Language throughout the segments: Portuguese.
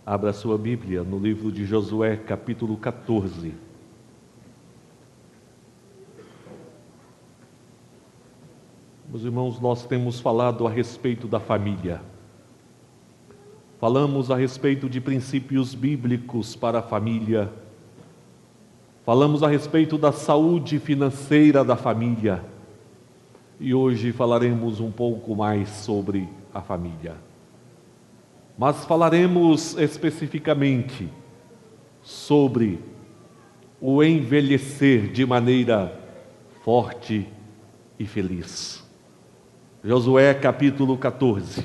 Abra sua Bíblia no livro de Josué, capítulo 14. Meus irmãos, nós temos falado a respeito da família. Falamos a respeito de princípios bíblicos para a família. Falamos a respeito da saúde financeira da família. E hoje falaremos um pouco mais sobre a família. Mas falaremos especificamente sobre o envelhecer de maneira forte e feliz. Josué capítulo 14.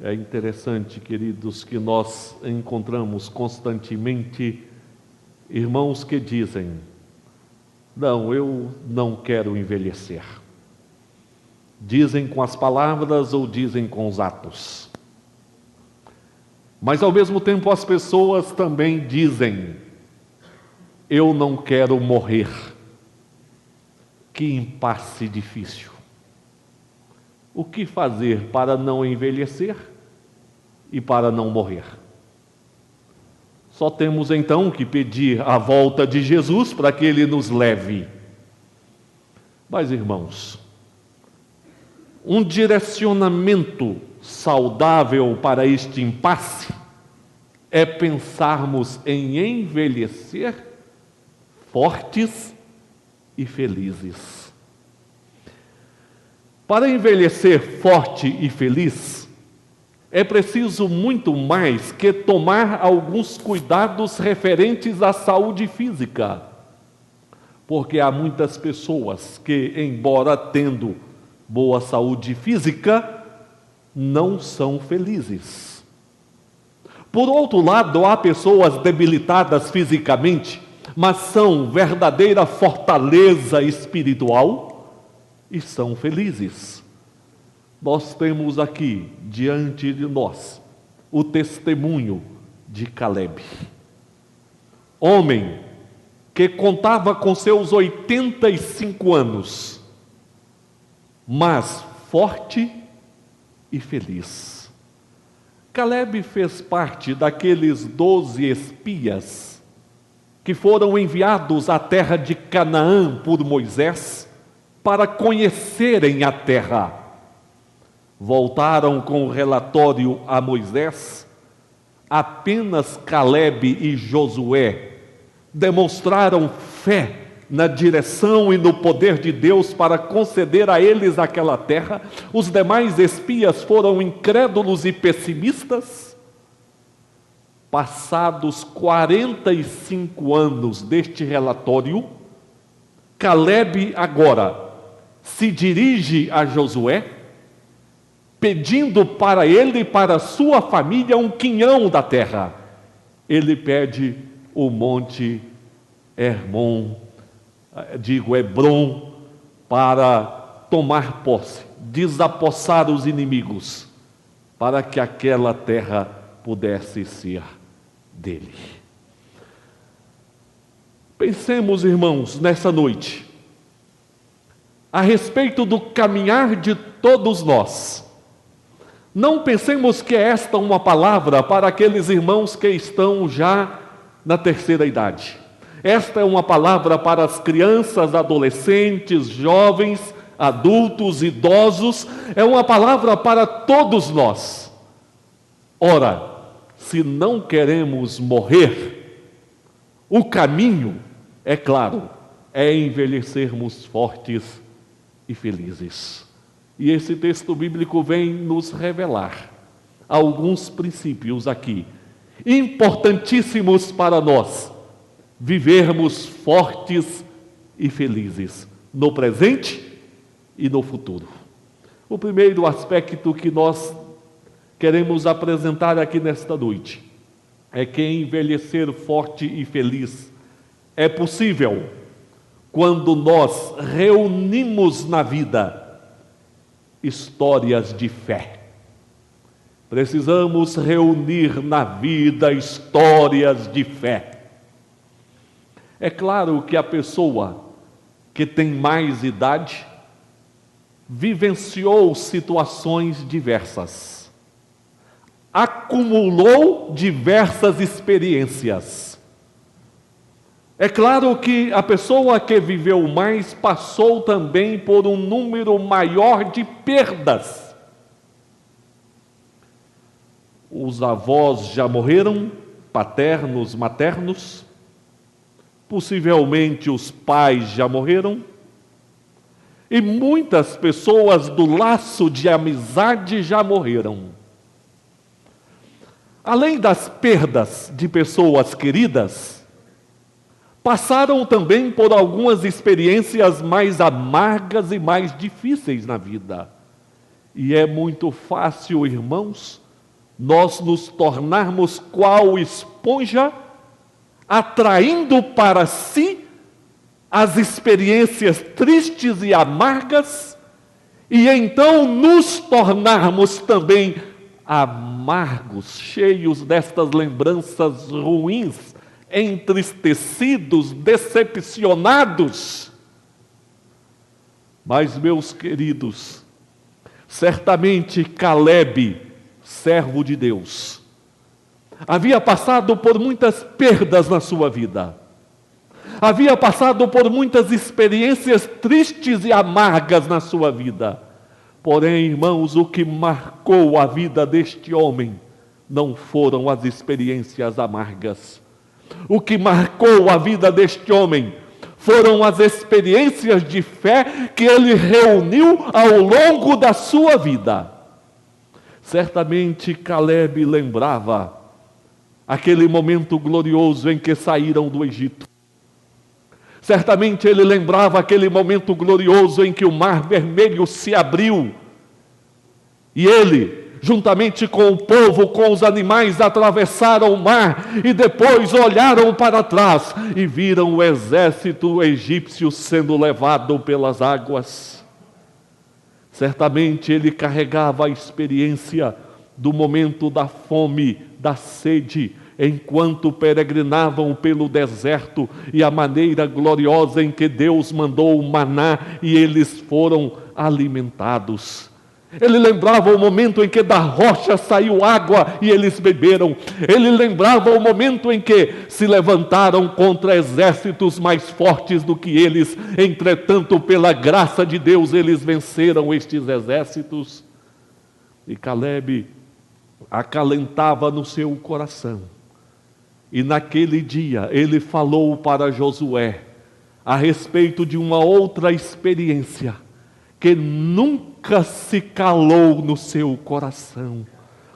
É interessante, queridos, que nós encontramos constantemente irmãos que dizem: não, eu não quero envelhecer. Dizem com as palavras ou dizem com os atos. Mas ao mesmo tempo as pessoas também dizem: eu não quero morrer. Que impasse difícil. O que fazer para não envelhecer e para não morrer? Só temos então que pedir a volta de Jesus para que Ele nos leve. Mas, irmãos, um direcionamento saudável para este impasse é pensarmos em envelhecer fortes e felizes. Para envelhecer forte e feliz, é preciso muito mais que tomar alguns cuidados referentes à saúde física. Porque há muitas pessoas que, embora tendo boa saúde física, não são felizes. Por outro lado, há pessoas debilitadas fisicamente, mas são verdadeira fortaleza espiritual e são felizes. Nós temos aqui, diante de nós, o testemunho de Caleb. Homem que contava com seus 85 anos, mas forte e feliz. Caleb fez parte daqueles 12 espias que foram enviados à terra de Canaã por Moisés para conhecerem a terra. Voltaram com o relatório a Moisés. Apenas Caleb e Josué demonstraram fé na direção e no poder de Deus para conceder a eles aquela terra. Os demais espias foram incrédulos e pessimistas. Passados 45 anos deste relatório, Caleb agora se dirige a Josué, pedindo para ele e para a sua família um quinhão da terra. Ele pede o monte Hebron, para tomar posse, desapossar os inimigos, para que aquela terra pudesse ser dele. Pensemos, irmãos, nessa noite, a respeito do caminhar de todos nós. Não pensemos que esta é uma palavra para aqueles irmãos que estão já na terceira idade. Esta é uma palavra para as crianças, adolescentes, jovens, adultos, idosos. É uma palavra para todos nós. Ora, se não queremos morrer, o caminho, é claro, é envelhecermos fortes e felizes. E esse texto bíblico vem nos revelar alguns princípios aqui, importantíssimos para nós vivermos fortes e felizes no presente e no futuro. O primeiro aspecto que nós queremos apresentar aqui nesta noite é que envelhecer forte e feliz é possível quando nós reunimos na vida histórias de fé. Precisamos reunir na vida histórias de fé. É claro que a pessoa que tem mais idade vivenciou situações diversas. acumulou diversas experiências. É claro que a pessoa que viveu mais passou também por um número maior de perdas. Os avós já morreram, paternos, maternos. Possivelmente os pais já morreram. E muitas pessoas do laço de amizade já morreram. Além das perdas de pessoas queridas, passaram também por algumas experiências mais amargas e mais difíceis na vida. E é muito fácil, irmãos, nós nos tornarmos qual esponja, atraindo para si as experiências tristes e amargas, e então nos tornarmos também amargos, cheios destas lembranças ruins, entristecidos, decepcionados. Mas, meus queridos, certamente Calebe, servo de Deus, havia passado por muitas perdas na sua vida. Havia passado por muitas experiências tristes e amargas na sua vida. Porém, irmãos, o que marcou a vida deste homem não foram as experiências amargas. O que marcou a vida deste homem foram as experiências de fé que ele reuniu ao longo da sua vida. Certamente Calebe lembrava aquele momento glorioso em que saíram do Egito. Certamente ele lembrava aquele momento glorioso em que o Mar Vermelho se abriu e ele, juntamente com o povo, com os animais, atravessaram o mar e depois olharam para trás e viram o exército egípcio sendo levado pelas águas. Certamente ele carregava a experiência do momento da fome, da sede, enquanto peregrinavam pelo deserto, e a maneira gloriosa em que Deus mandou o maná e eles foram alimentados. Ele lembrava o momento em que da rocha saiu água e eles beberam. Ele lembrava o momento em que se levantaram contra exércitos mais fortes do que eles. Entretanto, pela graça de Deus, eles venceram estes exércitos. E Calebe acalentava no seu coração. E naquele dia ele falou para Josué a respeito de uma outra experiência que nunca se calou no seu coração.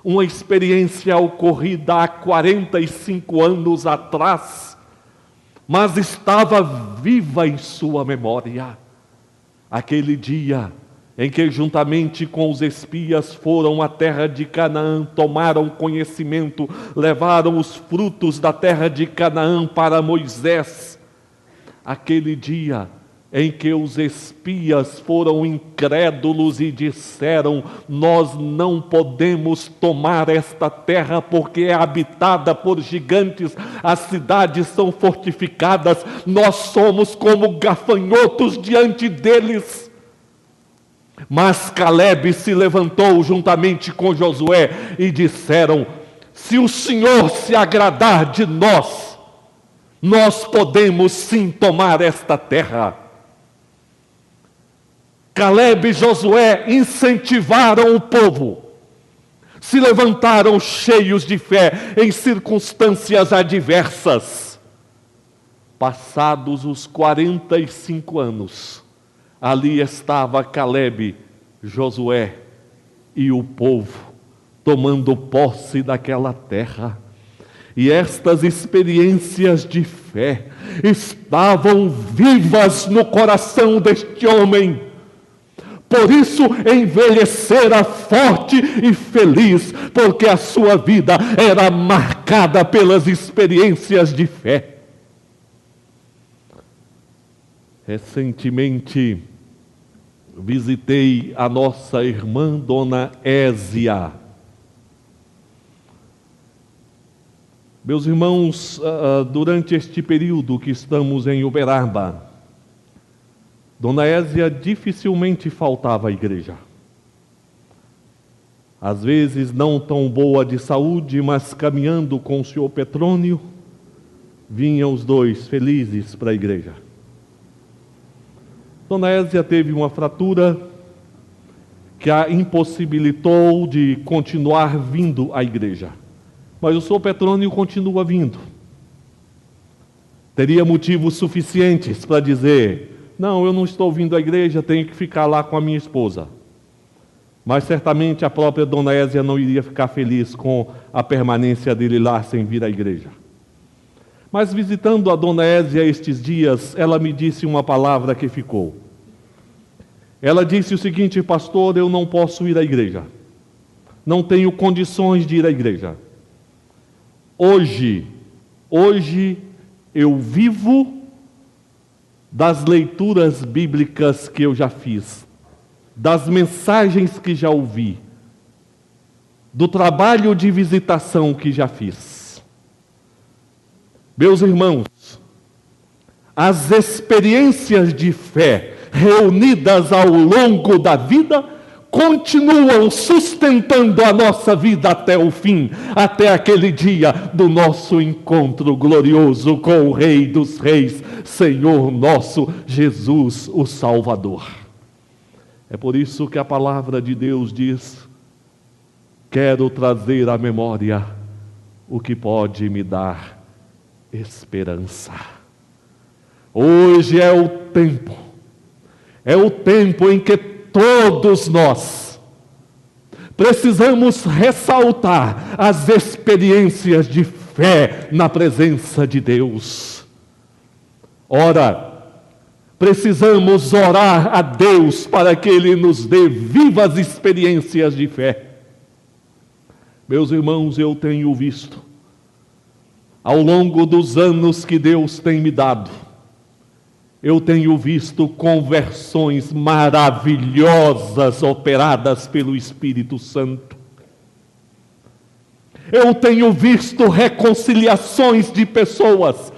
Uma experiência ocorrida há 45 anos atrás, mas estava viva em sua memória. Aquele dia em que juntamente com os espias foram à terra de Canaã, tomaram conhecimento, levaram os frutos da terra de Canaã para Moisés. Aquele dia em que os espias foram incrédulos e disseram: nós não podemos tomar esta terra porque é habitada por gigantes, as cidades são fortificadas, nós somos como gafanhotos diante deles. Mas Calebe se levantou juntamente com Josué e disseram: se o Senhor se agradar de nós, nós podemos sim tomar esta terra. Calebe e Josué incentivaram o povo, se levantaram cheios de fé em circunstâncias adversas. Passados os 45 anos, ali estava Calebe, Josué e o povo tomando posse daquela terra. E estas experiências de fé estavam vivas no coração deste homem. Por isso envelhecera forte e feliz, porque a sua vida era marcada pelas experiências de fé. Recentemente visitei a nossa irmã Dona Ésia. Meus irmãos, durante este período que estamos em Uberaba, Dona Ésia dificilmente faltava à igreja. às vezes não tão boa de saúde, mas caminhando com o senhor Petrônio, vinham os dois felizes para a igreja. Dona Ésia teve uma fratura que a impossibilitou de continuar vindo à igreja. Mas o senhor Petrônio continua vindo. Teria motivos suficientes para dizer: não, eu não estou vindo à igreja, tenho que ficar lá com a minha esposa. Mas certamente a própria Dona Ésia não iria ficar feliz com a permanência dele lá sem vir à igreja. Mas visitando a Dona Ésia estes dias, ela me disse uma palavra que ficou. Ela disse o seguinte: pastor, eu não posso ir à igreja. Não tenho condições de ir à igreja. Hoje eu vivo das leituras bíblicas que eu já fiz, das mensagens que já ouvi, do trabalho de visitação que já fiz. Meus irmãos, as experiências de fé reunidas ao longo da vida continuam sustentando a nossa vida até o fim, até aquele dia do nosso encontro glorioso com o Rei dos Reis, Senhor nosso Jesus, o Salvador. É por isso que a palavra de Deus diz: quero trazer à memória o que pode me dar esperança. Hoje é o tempo em que todos nós precisamos ressaltar as experiências de fé na presença de Deus. Ora, precisamos orar a Deus para que Ele nos dê vivas experiências de fé. Meus irmãos, eu tenho visto, ao longo dos anos que Deus tem me dado, eu tenho visto conversões maravilhosas operadas pelo Espírito Santo. Eu tenho visto reconciliações de pessoas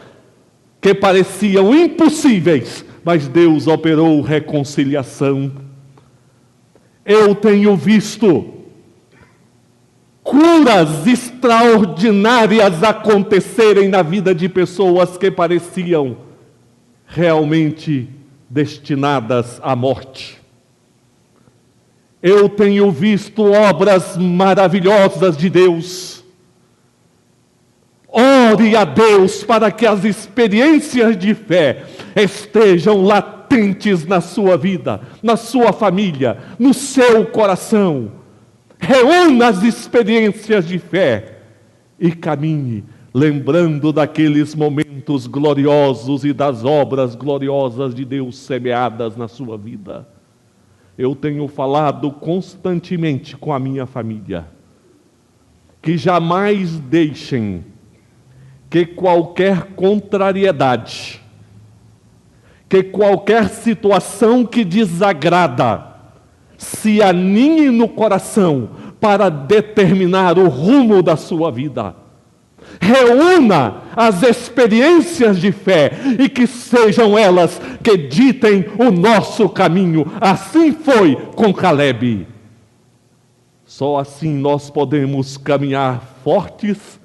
que pareciam impossíveis, mas Deus operou reconciliação. Eu tenho visto curas extraordinárias acontecerem na vida de pessoas que pareciam realmente destinadas à morte. Eu tenho visto obras maravilhosas de Deus. Ore a Deus para que as experiências de fé estejam latentes na sua vida, na sua família, no seu coração. Reúna as experiências de fé e caminhe, lembrando daqueles momentos gloriosos e das obras gloriosas de Deus semeadas na sua vida. Eu tenho falado constantemente com a minha família, que jamais deixem que qualquer contrariedade, que qualquer situação que desagrada, se aninhe no coração para determinar o rumo da sua vida. Reúna as experiências de fé e que sejam elas que ditem o nosso caminho. Assim foi com Caleb. Só assim nós podemos caminhar fortes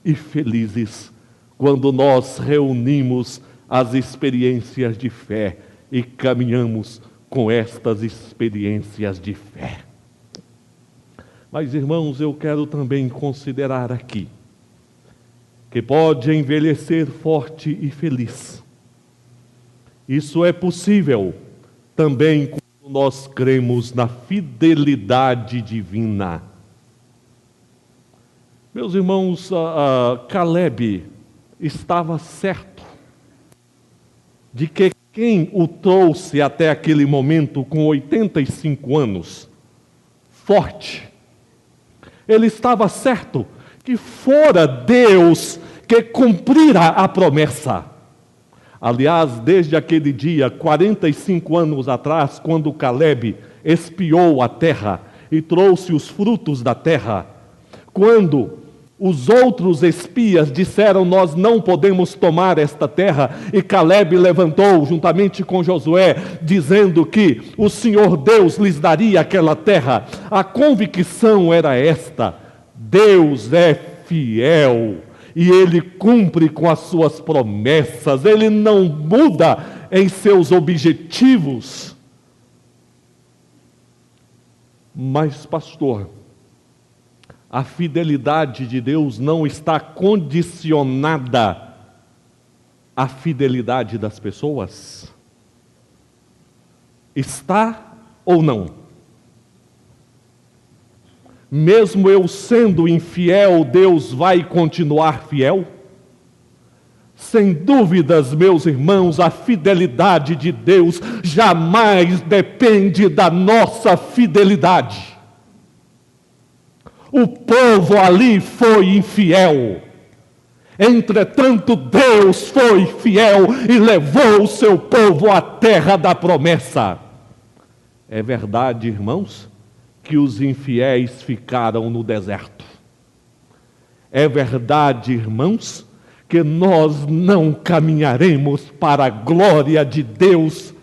e felizes, quando nós reunimos as experiências de fé e caminhamos com estas experiências de fé. Mas, irmãos, eu quero também considerar aqui que pode envelhecer forte e feliz. Isso é possível também quando nós cremos na fidelidade divina. Meus irmãos, Caleb estava certo de que quem o trouxe até aquele momento com 85 anos, forte, ele estava certo que fora Deus que cumprira a promessa. Aliás, desde aquele dia, 45 anos atrás, quando Caleb espiou a terra e trouxe os frutos da terra, quando Os outros espias disseram: nós não podemos tomar esta terra. E Calebe levantou, juntamente com Josué, dizendo que o Senhor Deus lhes daria aquela terra. A convicção era esta: Deus é fiel e Ele cumpre com as suas promessas. Ele não muda em seus objetivos. Mas, pastor, a fidelidade de Deus não está condicionada à fidelidade das pessoas? Está ou não? Mesmo eu sendo infiel, Deus vai continuar fiel? Sem dúvidas, meus irmãos, a fidelidade de Deus jamais depende da nossa fidelidade. O povo ali foi infiel. Entretanto, Deus foi fiel e levou o seu povo à terra da promessa. É verdade, irmãos, que os infiéis ficaram no deserto. É verdade, irmãos, que nós não caminharemos para a glória de Deus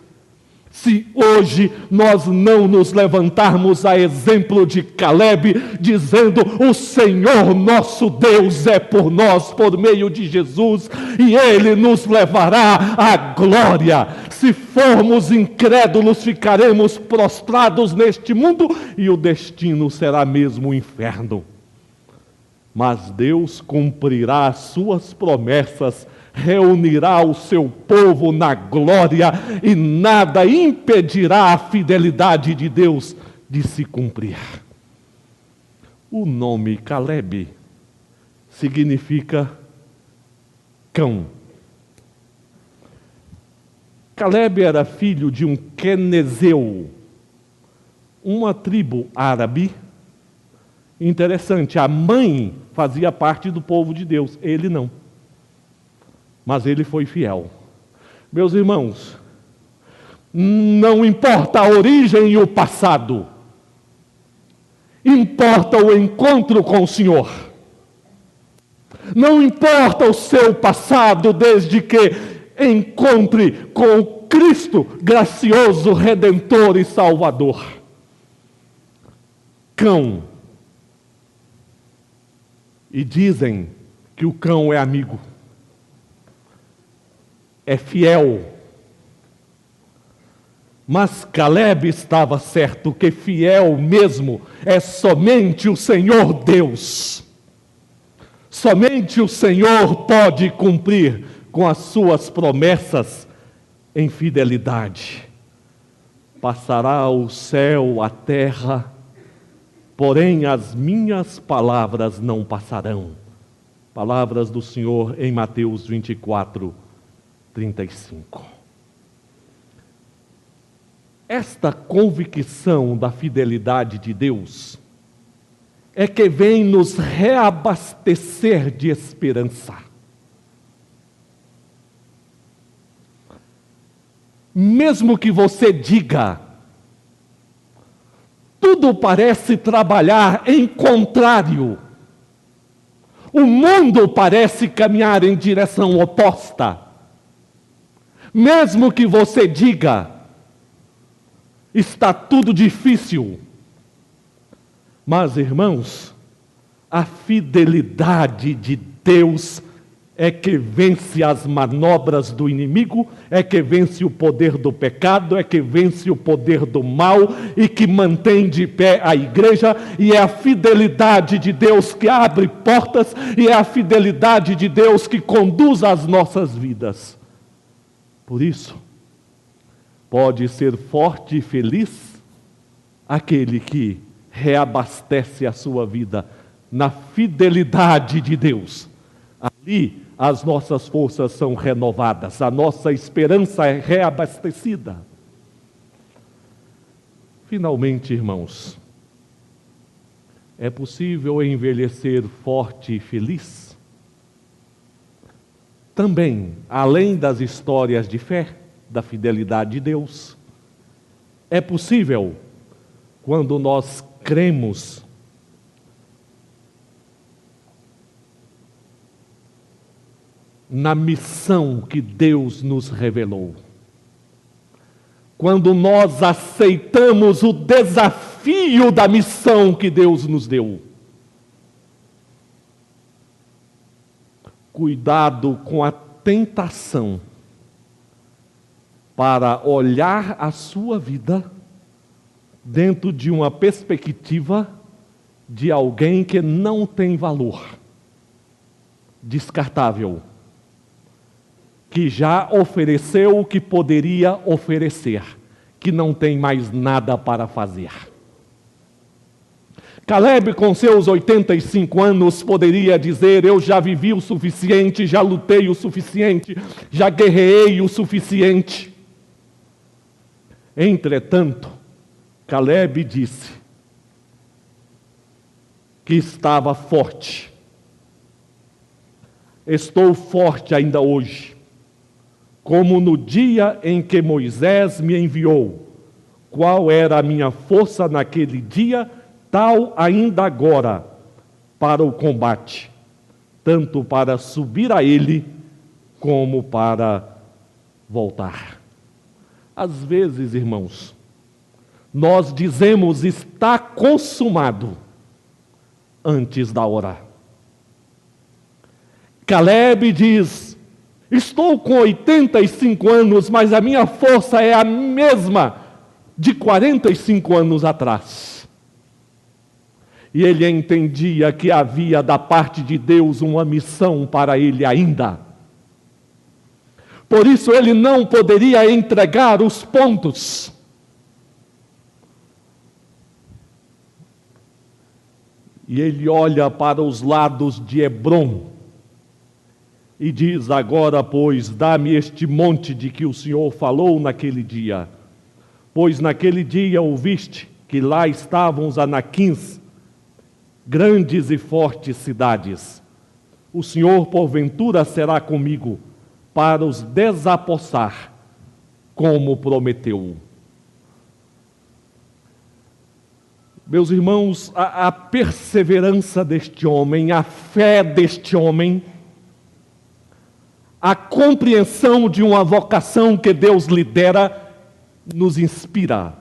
se hoje nós não nos levantarmos a exemplo de Calebe, dizendo: o Senhor nosso Deus é por nós, por meio de Jesus, e Ele nos levará à glória. Se formos incrédulos, ficaremos prostrados neste mundo, e o destino será mesmo o inferno. Mas Deus cumprirá as suas promessas, reunirá o seu povo na glória, e nada impedirá a fidelidade de Deus de se cumprir. O nome Calebe significa cão. Calebe era filho de um quenezeu, uma tribo árabe. Interessante, a mãe fazia parte do povo de Deus, ele não. Mas ele foi fiel. Meus irmãos, não importa a origem e o passado, importa o encontro com o Senhor. Não importa o seu passado, desde que encontre com o Cristo gracioso, Redentor e Salvador. Cão. E dizem que o cão é amigo. É fiel. Mas Calebe estava certo que fiel mesmo é somente o Senhor Deus. Somente o Senhor pode cumprir com as suas promessas em fidelidade. Passará o céu, a terra, porém as minhas palavras não passarão. Palavras do Senhor em Mateus 24, 35. Esta convicção da fidelidade de Deus é que vem nos reabastecer de esperança. Mesmo que você diga: tudo parece trabalhar em contrário, o mundo parece caminhar em direção oposta. Mesmo que você diga: está tudo difícil. Mas, irmãos, a fidelidade de Deus é que vence as manobras do inimigo, é que vence o poder do pecado, é que vence o poder do mal e que mantém de pé a igreja, e é a fidelidade de Deus que abre portas, e é a fidelidade de Deus que conduz as nossas vidas. Por isso, pode ser forte e feliz aquele que reabastece a sua vida na fidelidade de Deus. Ali as nossas forças são renovadas, a nossa esperança é reabastecida. Finalmente, irmãos, é possível envelhecer forte e feliz? Também, além das histórias de fé, da fidelidade de Deus, é possível quando nós cremos na missão que Deus nos revelou. Quando nós aceitamos o desafio da missão que Deus nos deu. Cuidado com a tentação para olhar a sua vida dentro de uma perspectiva de alguém que não tem valor, descartável, que já ofereceu o que poderia oferecer, que não tem mais nada para fazer. Caleb, com seus 85 anos, poderia dizer: eu já vivi o suficiente, já lutei o suficiente, já guerreei o suficiente. Entretanto, Caleb disse que estava forte. Estou forte ainda hoje, como no dia em que Moisés me enviou. Qual era a minha força naquele dia, tal ainda agora, para o combate, tanto para subir a ele, como para voltar. Às vezes, irmãos, nós dizemos está consumado antes da hora. Caleb diz: estou com 85 anos, mas a minha força é a mesma de 45 anos atrás. E ele entendia que havia da parte de Deus uma missão para ele ainda. Por isso ele não poderia entregar os pontos. E ele olha para os lados de Hebrom e diz: agora, pois, dá-me este monte de que o Senhor falou naquele dia. Pois naquele dia ouviste que lá estavam os anaquins, grandes e fortes cidades. O Senhor, porventura, será comigo para os desapossar, como prometeu. Meus irmãos, a perseverança deste homem, a fé deste homem, a compreensão de uma vocação que Deus lhe dera, nos inspira.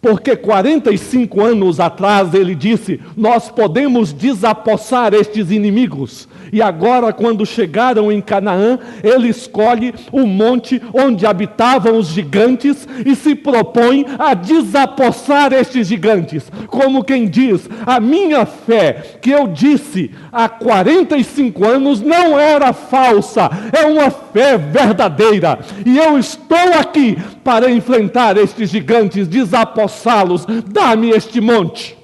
Porque 45 anos atrás ele disse: nós podemos desapossar estes inimigos. E agora, quando chegaram em Canaã, ele escolhe o monte onde habitavam os gigantes e se propõe a desapossar estes gigantes. Como quem diz: a minha fé, que eu disse há 45 anos, não era falsa, é uma fé verdadeira. E eu estou aqui para enfrentar estes gigantes, desapossá-los. Dá-me este monte.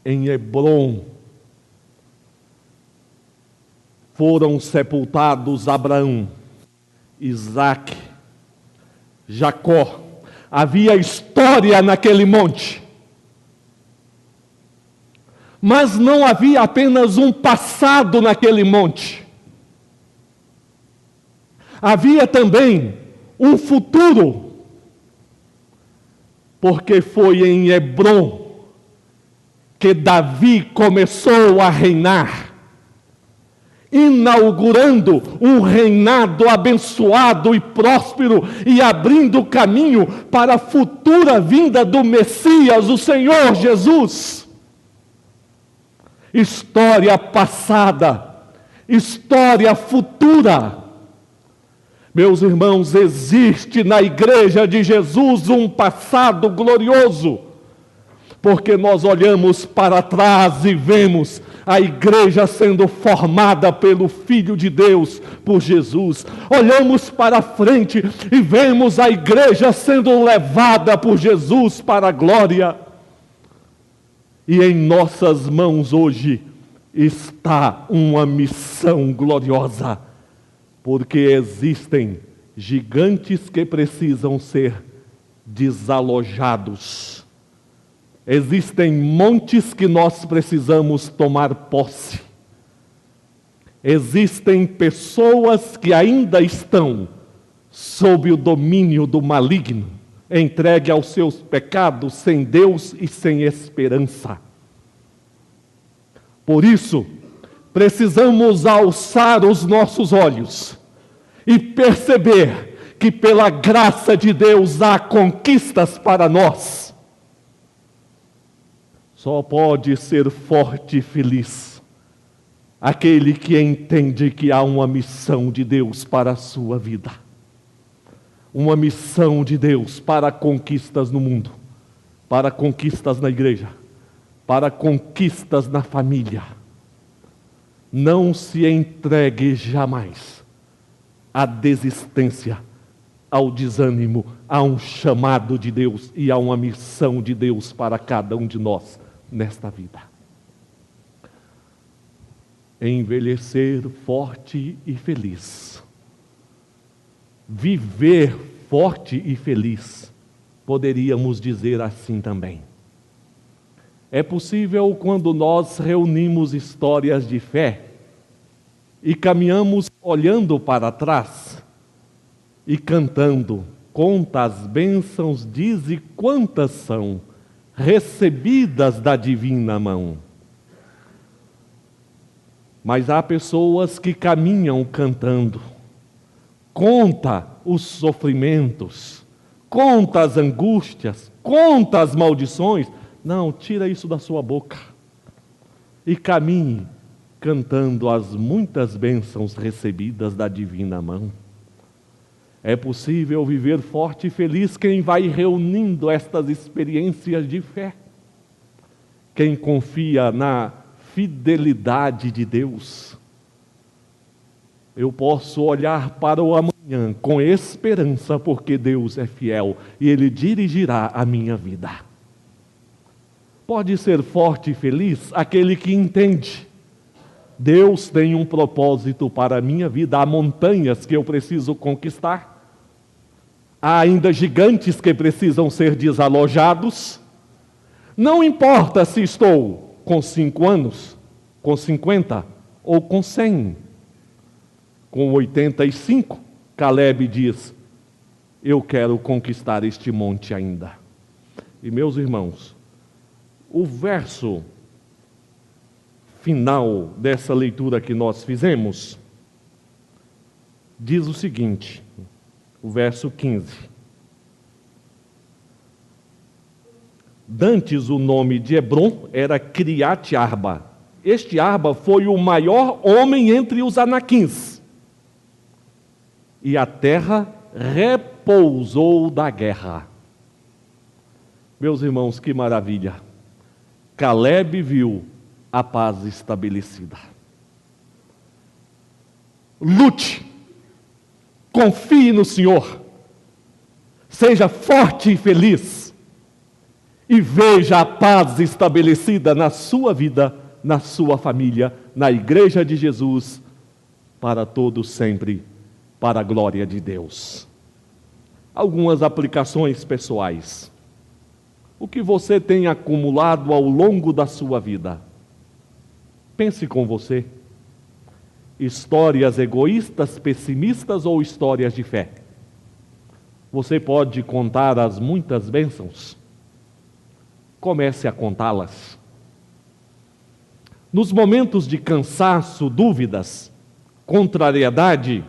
Em Hebrom foram sepultados Abraão, Isaque, Jacó. Havia história naquele monte. Mas não havia apenas um passado naquele monte. Havia também um futuro. Porque foi em Hebrom que Davi começou a reinar, inaugurando um reinado abençoado e próspero e abrindo caminho para a futura vinda do Messias, o Senhor Jesus. História passada, história futura. Meus irmãos, existe na igreja de Jesus um passado glorioso, porque nós olhamos para trás e vemos a igreja sendo formada pelo Filho de Deus, por Jesus. Olhamos para frente e vemos a igreja sendo levada por Jesus para a glória. E em nossas mãos hoje está uma missão gloriosa, porque existem gigantes que precisam ser desalojados. Existem montes que nós precisamos tomar posse. Existem pessoas que ainda estão sob o domínio do maligno, entregue aos seus pecados, sem Deus e sem esperança. Por isso, precisamos alçar os nossos olhos e perceber que pela graça de Deus há conquistas para nós. Só pode ser forte e feliz aquele que entende que há uma missão de Deus para a sua vida. Uma missão de Deus para conquistas no mundo, para conquistas na igreja, para conquistas na família. Não se entregue jamais à desistência, ao desânimo, a um chamado de Deus e a uma missão de Deus para cada um de nós nesta vida. Envelhecer forte e feliz. Viver forte e feliz, poderíamos dizer assim também. É possível quando nós reunimos histórias de fé e caminhamos olhando para trás e cantando, conta as bênçãos, dize quantas são, recebidas da divina mão. Mas há pessoas que caminham cantando, conta os sofrimentos, conta as angústias, conta as maldições. Não, tira isso da sua boca e caminhe cantando as muitas bênçãos recebidas da divina mão. É possível viver forte e feliz quem vai reunindo estas experiências de fé, quem confia na fidelidade de Deus. Eu posso olhar para o amanhã com esperança, porque Deus é fiel e Ele dirigirá a minha vida. Pode ser forte e feliz aquele que entende. Deus tem um propósito para a minha vida. Há montanhas que eu preciso conquistar. Há ainda gigantes que precisam ser desalojados. Não importa se estou com 5 anos, com 50 ou com 100. Com 85, Caleb diz: eu quero conquistar este monte ainda. E meus irmãos, o verso final dessa leitura que nós fizemos diz o seguinte, o verso 15. Dantes o nome de Hebron era Criate Arba. Este Arba foi o maior homem entre os anaquins. E a terra repousou da guerra. Meus irmãos, que maravilha! Caleb viu a paz estabelecida. Lute, confie no Senhor, seja forte e feliz, e veja a paz estabelecida na sua vida, na sua família, na igreja de Jesus, para todos sempre, para a glória de Deus. Algumas aplicações pessoais. O que você tem acumulado ao longo da sua vida? Pense com você. Histórias egoístas, pessimistas ou histórias de fé? Você pode contar as muitas bênçãos? Comece a contá-las. Nos momentos de cansaço, dúvidas, contrariedade,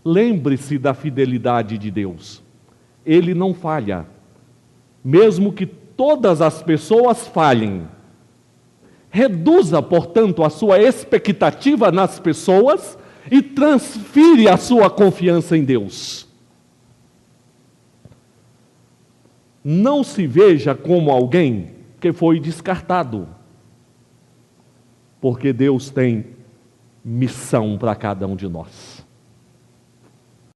lembre-se da fidelidade de Deus. Ele não falha. Mesmo que todas as pessoas falhem. Reduza, portanto, a sua expectativa nas pessoas e transfire a sua confiança em Deus. Não se veja como alguém que foi descartado, porque Deus tem missão para cada um de nós.